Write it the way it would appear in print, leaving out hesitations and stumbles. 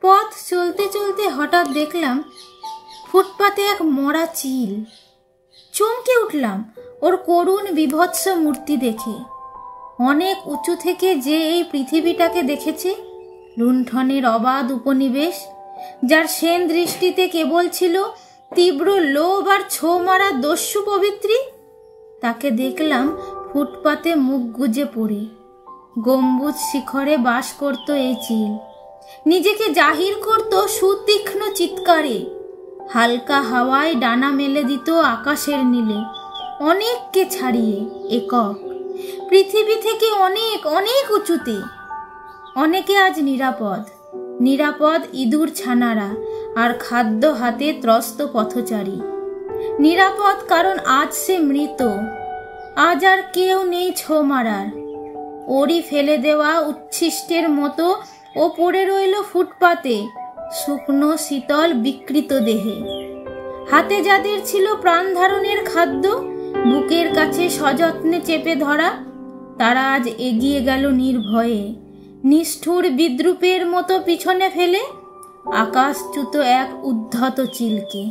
পথ চলতে চলতে হঠাৎ দেখলাম ফুটপাতে এক মরা চিল। চমকে উঠলাম ওর করুণ বিভৎস মূর্তি দেখে। অনেক উঁচু থেকে যে এই পৃথিবীটাকে দেখেছে, লুণ্ঠনের অবাধ উপনিবেশ, যার সেন দৃষ্টিতে কেবল ছিল তীব্র লোভ আর ছো মারা দস্যু পবিত্রী, তাকে দেখলাম ফুটপাতে মুখ গুজে পড়ে। গম্বুজ শিখরে বাস করত এই চিল, নিজেকে জাহির করত সুতীক্ষ্ণ চিৎকারে। হালকা হাওয়ায় ডানা মেলে দিত আকাশের নীলে, অনেককে ছাড়িয়ে একক, পৃথিবী থেকে অনেক অনেক উঁচুতে। অনেকে আজ নিরাপদ, নিরাপদ ইঁদুর ছানারা আর খাদ্য হাতে ত্রস্ত পথচারী। নিরাপদ কারণ আজ সে মৃত, আজ আর কেউ নেই ছো মারার। ওরই ফেলে দেওয়া উচ্ছিষ্টের মতো ও পড়ে রইল ফুটপাতে, শুকনো শীতল বিকৃত দেহে। হাতে যাদের ছিল প্রাণ ধারণের খাদ্য, বুকের কাছে সযত্নে চেপে ধরা, তারা আজ এগিয়ে গেল নির্ভয়ে, নিষ্ঠুর বিদ্রূপের মতো পিছনে ফেলে আকাশচ্যুত এক উদ্ধত চিলকে।